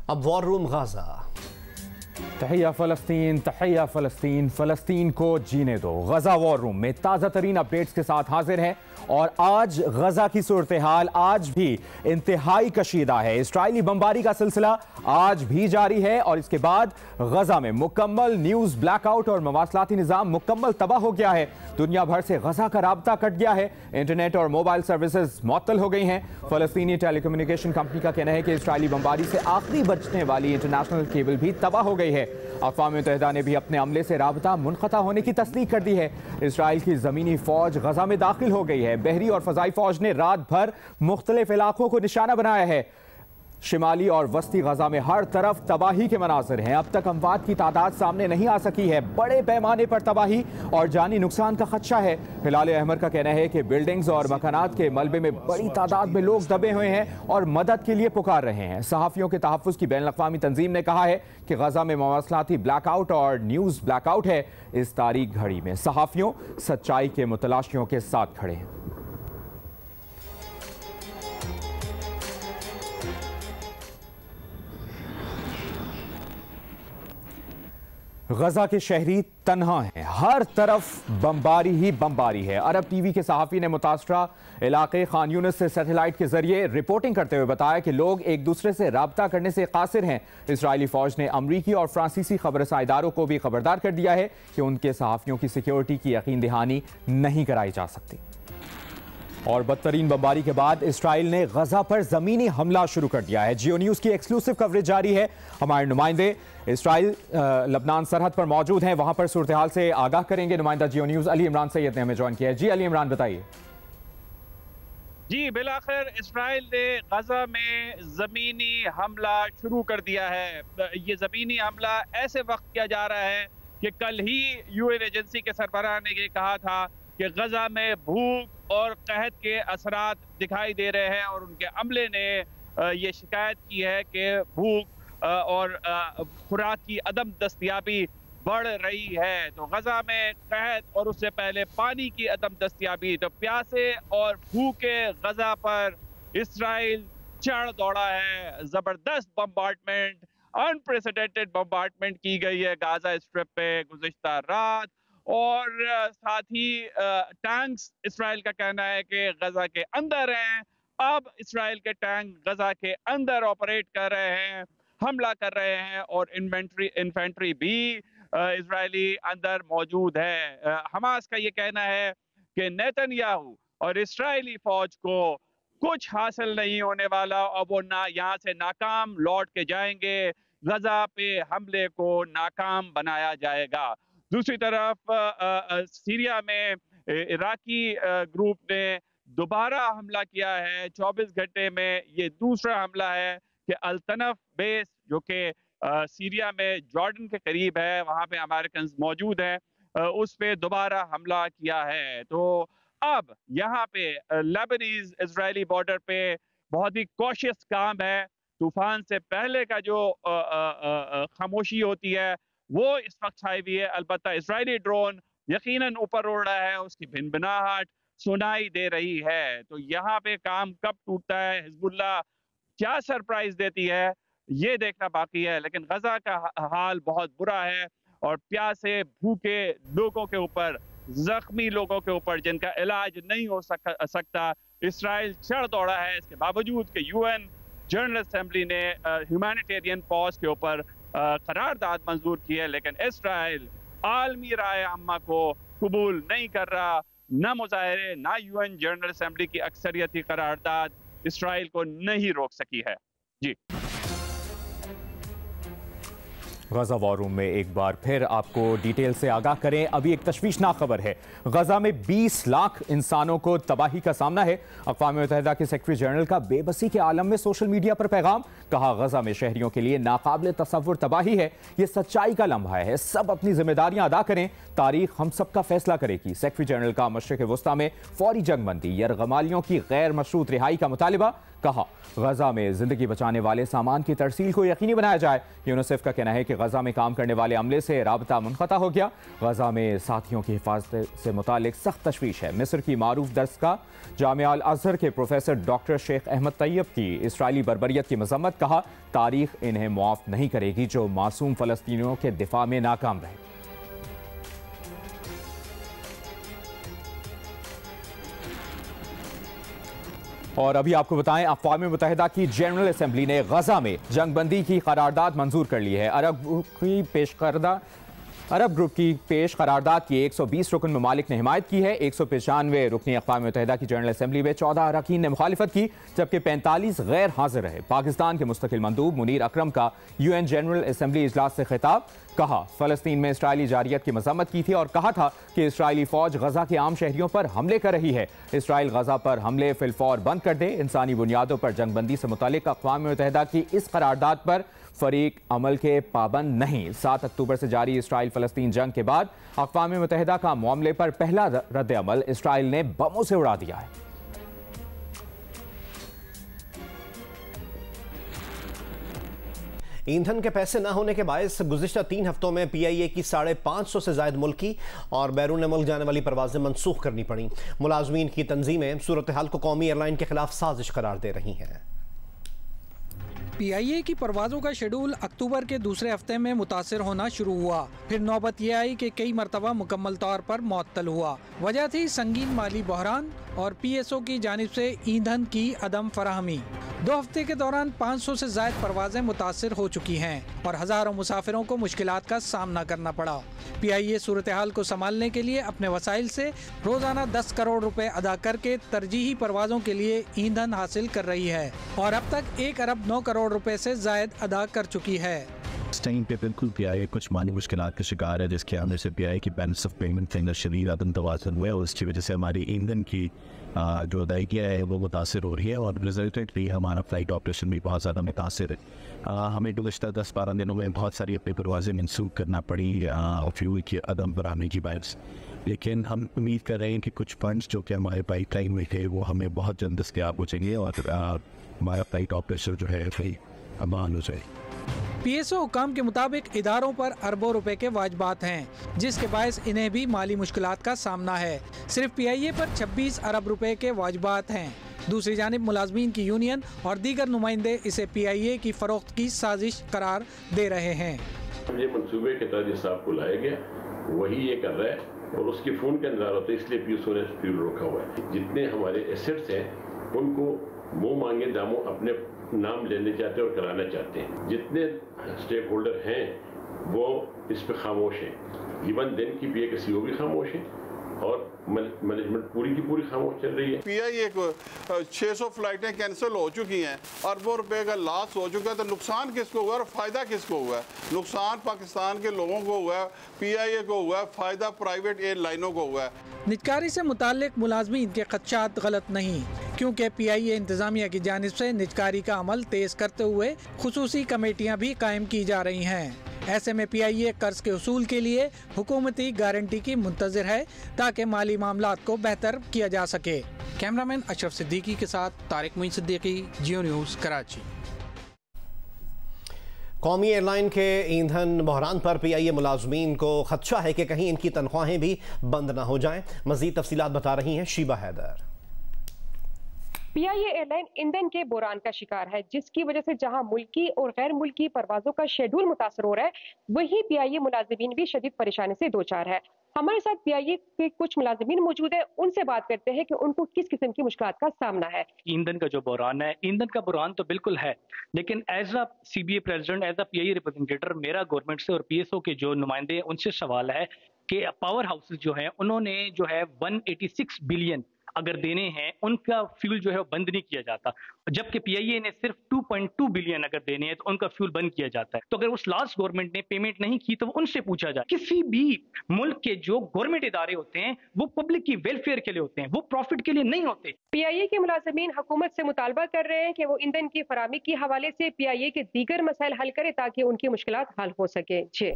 अब war room Gaza. तहिया फ़लस्तीन, तहिया फ़लस्तीन, फ़लस्तीन को जीने दो। गजा वॉर रूम में ताज़ा तरीन अपडेट्स के साथ हाजिर हैं और आज गजा की सूरत हाल आज भी इंतहाई कशीदा है। इस्राइली बमबारी का सिलसिला आज भी जारी है और इसके बाद गजा में मुकम्मल न्यूज़ ब्लैकआउट और मवासलाती निज़ाम मुकम्मल तबाह हो गया है। दुनिया भर से गजा का राब्ता कट गया है। इंटरनेट और मोबाइल सर्विसेज मुअत्तल हो गई हैं। फ़लस्तीनी टेलीकम्युनिकेशन कंपनी का कहना है कि इस्राइली बमबारी से आखिरी बचने वाली इंटरनेशनल केबल भी तबाह हो गई है। अक़वाम मुत्तहिदा ने भी अपने अमले से राब्ता मुनक़ता होने की तस्दीक कर दी है। इसराइल की ज़मीनी फ़ौज गजा में दाखिल हो गई है। बहरी और फ़ज़ाई फ़ौज ने रात भर मुख्तलिफ इलाकों को निशाना बनाया है। शिमाली और वस्ती गजा में हर तरफ तबाही के मनाज़िर हैं। अब तक अमवात की तादाद सामने नहीं आ सकी है। बड़े पैमाने पर तबाही और जानी नुकसान का खदशा है। हिलाल अहमर का कहना है कि बिल्डिंग्स और मकानात के मलबे में बड़ी तादाद में लोग दबे हुए हैं और मदद के लिए पुकार रहे हैं। सहाफ़ियों के तहफ़्फ़ुज़ की बैनुल-अक़वामी तंजीम ने कहा है कि गजा में मवासलाती ब्लैकआउट और न्यूज़ ब्लैकआउट है। इस तारीख घड़ी में सहाफ़ियों सच्चाई के मुतलाशियों के साथ खड़े हैं। गजा के शहरी तन्हा हैं। हर तरफ बमबारी ही बमबारी है। अरब टीवी के सहाफ़ी ने मुतासरा इलाके खान यूनिस से सैटेलाइट के जरिए रिपोर्टिंग करते हुए बताया कि लोग एक दूसरे से राब्ता करने से कासिर हैं। इजरायली फौज ने अमरीकी और फ्रांसीसी खबरसां इदारों को भी खबरदार कर दिया है कि उनके सहाफ़ियों की सिक्योरिटी की यकीन दहानी नहीं कराई जा सकती। और बदतरीन बमबारी के बाद इसराइल ने गजा पर जमीनी हमला शुरू कर दिया है। जियो न्यूज़ की एक्सक्लूसिव कवरेज जारी है। हमारे नुमाइंदे इसराइल लबनान सरहद पर मौजूद हैं, वहां पर सूरत हाल से आगाह करेंगे। नुमाइंदा जियो न्यूज़ अली इमरान सैयद ने हमें ज्वाइन किया है। जी अली इमरान बताइए। जी बिलाखिर इसराइल ने गजा में ज़मीनी हमला शुरू कर दिया है। ये ज़मीनी हमला ऐसे वक्त किया जा रहा है कि कल ही यूएन एजेंसी के सरबराह ने ये कहा था कि गजा में भूख और कहत के असरात दिखाई दे रहे हैं और उनके अमले ने ये शिकायत की है कि भूख और खुराक की अदम दस्तयाबी बढ़ रही है। तो गजा में कहत और उससे पहले पानी की अदम दस्तयाबी, तो प्यासे और भूखे गजा पर इसराइल चढ़ दौड़ा है। जबरदस्त बम्बार्टमेंट, अनप्रेसिडेंटेड बम्बार्टमेंट की गई है गाजा स्ट्रिप पे गुज़िश्ता रात। और साथ ही टैंक्स, इसराइल का कहना है कि गजा के अंदर हैं। अब इसराइल के टैंक गजा के अंदर ऑपरेट कर रहे हैं, हमला कर रहे हैं और इन्फेंट्री भी इसराइली अंदर मौजूद है। हमास का ये कहना है कि नेतन्याहू और इसराइली फौज को कुछ हासिल नहीं होने वाला और वो यहाँ से नाकाम लौट के जाएंगे। गजा पे हमले को नाकाम बनाया जाएगा। दूसरी तरफ सीरिया में इराकी ग्रुप ने दोबारा हमला किया है। 24 घंटे में ये दूसरा हमला है कि अल-तनफ बेस जो कि सीरिया में जॉर्डन के करीब है, वहाँ पे अमेरिकन मौजूद हैं, उस पे दोबारा हमला किया है। तो अब यहाँ पे लेबनीज इजरायली बॉर्डर पे बहुत ही कॉशियस काम है। तूफान से पहले का जो खामोशी होती है वो इस वक्त छाई हुई है। अलबत्ता इजरायली ड्रोन यकीनन ऊपर उड़ रहा है, उसकी भिनभिनाहट सुनाई दे रही है। तो यहाँ पे काम कब टूटता है, हिजबुल्लाह क्या सरप्राइज देती है, ये देखना बाकी है। लेकिन गजा का हाल बहुत बुरा है और प्यासे भूखे लोगों के ऊपर, जख्मी लोगों के ऊपर जिनका इलाज नहीं हो सकता, इसराइल चढ़ दौड़ा है। इसके बावजूद कि यूएन जनरल असेंबली ने ह्यूमैनिटेरियन पॉज के ऊपर करारदाद मंजूर की है, लेकिन इसराइल आलमी राय अम्मा को कबूल नहीं कर रहा। न मुजाहरे, न यूएन जनरल असेंबली की अक्सरियती करारदाद इसराइल को नहीं रोक सकी है। जी गजा वॉर रूम में एक बार फिर आपको डिटेल से आगाह करें। अभी एक तशवीशनाक खबर है। गजा में 20 लाख इंसानों को तबाही का सामना है। अक़वाम मुत्तहिदा के सेक्रेटरी जनरल का बेबसी के आलम में सोशल मीडिया पर पैगाम। कहा गजा में शहरियों के लिए नाकाबिल तसव्वुर तबाही है। ये सच्चाई का लम्हा है। सब अपनी जिम्मेदारियां अदा करें, तारीख हम सब का फैसला करेगी। सेक्रेटरी जनरल का मशरिक़ वस्ता में फौरी जंगबंदी, यरगमालियों की गैर मशरूत रिहाई का मुतालिबा। कहा, गजा में जिंदगी बचाने वाले सामान की तरसील को यकीनी बनाया जाए। यूनिसेफ का कहना है कि गजा में काम करने वाले अमले से राबता मुनक़ता हो गया। गजा में साथियों की हिफाजत से मुतालिक सख्त तशवीश है। मिस्र की मारूफ दरसगाह जामिया अल अज़हर के प्रोफेसर डॉक्टर शेख अहमद तैयब की इसराइली बर्बरियत की मजम्मत, कहा, तारीख इन्हें मुआफ नहीं करेगी जो मासूम फलस्तीनियों के दिफा में नाकाम रहे। और अभी आपको बताएं, अक़वाम मुत्तहिदा की जनरल असम्बली ने गजा में जंगबंदी की करारदाद मंजूर कर ली है। अरब ग्रुप की पेश करारदाद की 120 रुकन ममालिक ने हिमायत की है। 195 रुकनी अक़वाम मुत्तहिदा की जनरल असम्बली में 14 अरकान ने मुखालिफत की, जबकि 45 गैर हाजिर रहे। पाकिस्तान के मुस्तकिल मंदूब मुनीर अकरम का UN जनरल असम्बली इजलास से खिताब, कहा, फ़लस्तीन में इसराइली जारियत की मजम्मत की थी और कहा था कि इसराइली फ़ौज गजा के आम शहरियों पर हमले कर रही है। इसराइल गजा पर हमले फिलफौर बंद कर दे। इंसानी बुनियादों पर जंगबंदी से मुतालिक अक़वाम मुत्तहिदा की इस करारदाद पर फरीक अमल के पाबंद नहीं। 7 अक्टूबर से जारी इसराइल फ़लस्तीन जंग के बाद अक़वाम मुत्तहिदा का मामले पर पहला रद्द अमल इसराइल ने बमों से उड़ा दिया है। ईंधन के पैसे न होने के बायस गुज़िश्ता 3 हफ्तों में PIA की 550 से ज़ायद मुल्की और बैरून मुल्क जाने वाली परवाजें मनसूख करनी पड़ी। मुलाजमीन की तंजीमें सूरत हाल को कौमी एयरलाइन के खिलाफ साजिश करार दे रही हैं। PIA की परवाज़ों का शेड्यूल अक्टूबर के दूसरे हफ्ते में मुतासिर होना शुरू हुआ। फिर नौबत यह आई कि कई मरतबा मुकम्मल तौर पर मुअत्तल हुआ। वजह थी संगीन माली बहरान और PSO की जानिब से ईंधन की अदम फराहमी। 2 हफ्ते के दौरान 500 से ज़ायद परवाजें मुतासिर हो चुकी हैं और हज़ारों मुसाफिरों को मुश्किलात का सामना करना पड़ा। PIA सूरत हाल को संभालने के लिए अपने वसाइल से रोज़ाना 10 करोड़ रुपए अदा करके तरजीही परवाज़ों के लिए ईंधन हासिल कर रही है और अब तक 1 अरब 9 करोड़ रुपए से ज़ायद अदा कर चुकी है। इस टाइम पे बिल्कुल PIA कुछ माली मुश्किलात का शिकार है, जिसके अंदर से PIA की बैलेंस ऑफ पेमेंट के अंदर शदीद अदम तवाज़ुन हुआ है और उसकी वजह से हमारी ईंधन की जो अदायगियाँ है वो मुतासर हो रही है और रिजल्टेंटली हमारा फ़्लाइट ऑपरेशन भी बहुत ज़्यादा मुतासर है। हमें गुज़श्ता 10-12 दिनों में बहुत सारी अपनी परवाज़ें मनसूख करना पड़ी फ्यूल की अदम बरामदी की बायस, लेकिन हम उम्मीद कर रहे हैं कि कुछ फंड्स जो कि हमारे पाइपलाइन में थे वो हमें बहुत जल्द दस्तयाब हो जाएंगे और हमारा फ़्लाइट ऑपरेशन जो है वही अमान हो जाए। PSO हुकाम के मुताबिक इदारों पर अरबों रुपए के वाजबात हैं, जिसके बायस इन्हें भी माली मुश्किलात का सामना है। सिर्फ PIA पर 26 अरब रुपए के वाजबात हैं। दूसरी जानिब मुलाजमीन की यूनियन और दीगर नुमाइंदे इसे PIA की फरोख्त की साजिश करार दे रहे हैं। ये मनसूबे के तहत जिस आपको लाया गया वही ये कर रहा है और उसके फ़ोन के अंदर होता है, इसलिए PSO ने फ्यूल रोका हुआ है। जितने हमारे एसेट्स हैं उनको मुँह मांगे दामों अपने नाम लेने चाहते हैं और कराना चाहते हैं। जितने स्टेक होल्डर हैं वो इस पे खामोश हैं। इवन दिन की PIA के CEO भी खामोश हैं और मैनेजमेंट पूरी की पूरी खामोश चल रही है। PIA को 600 फ्लाइटें कैंसिल हो चुकी हैं, अरबों रुपए का लॉस हो चुका है, तो नुकसान किसको हुआ और फ़ायदा किसको हुआ है? नुकसान पाकिस्तान के लोगों को हुआ है, PIA को हुआ है, फ़ायदा प्राइवेट एयरलाइनों को हुआ है। निजकारी से मुताल्लिक मुलाजमीन के खदशात गलत नहीं, क्योंकि PIA इंतज़ामिया की जानिब से निजकारी का अमल तेज़ करते हुए खुसूसी कमेटियाँ भी कायम की जा रही हैं। ऐसे में PIA कर्ज के उसूल के लिए हुकूमती गारंटी की मुंतज़िर है ताकि माली मामलात को बेहतर किया जा सके। कैमरामैन अशरफ सिद्दीकी के साथ तारिक मुईन सिद्दीकी, जियो न्यूज़, कराची। कौमी एयरलाइन के ईंधन बहरान पर PIA मुलाजमीन को खदशा है कि कहीं इनकी तनख्वाहें भी बंद न हो जाएं। मज़ीद तफसीलात बता रही हैं शीबा हैदर। PIA एयरलाइन ईंधन के बहरान का शिकार है, जिसकी वजह से जहां मुल्की और गैर मुल्की परवाजों का शेड्यूल मुतासर हो रहा है, वहीं PIA मुलाजिमीन भी शदीद परेशानी से दो चार है। हमारे साथ PIA के कुछ मुलाजिमीन मौजूद है, उनसे बात करते हैं कि उनको किस किस्म की मुश्किलात का सामना है। ईंधन का जो बहरान है, ईंधन का बहरान तो बिल्कुल है, लेकिन as a CBA president, as a PIA representator, मेरा गवर्नमेंट से और PSO के जो नुमाइंदे हैं उनसे सवाल है कि पावर हाउसेज जो है उन्होंने जो है 186 बिलियन अगर देने हैं, उनका फ्यूल जो है वो बंद नहीं किया जाता, जबकि PIA ने सिर्फ 2.2 बिलियन अगर देने हैं तो उनका फ्यूल बंद किया जाता है। तो अगर उस लास्ट गवर्नमेंट ने पेमेंट नहीं की तो उनसे पूछा जाए। किसी भी मुल्क के जो गवर्नमेंट इदारे होते हैं वो पब्लिक की वेलफेयर के लिए होते हैं, वो प्रॉफिट के लिए नहीं होते। PIA के मुलाजिमीन हुकूमत से मुतालबा कर रहे हैं कि वो ईंधन की फराहमी के हवाले से PIA के दीगर मसाइल हल करे ताकि उनकी मुश्किलात हल हो सके। जी।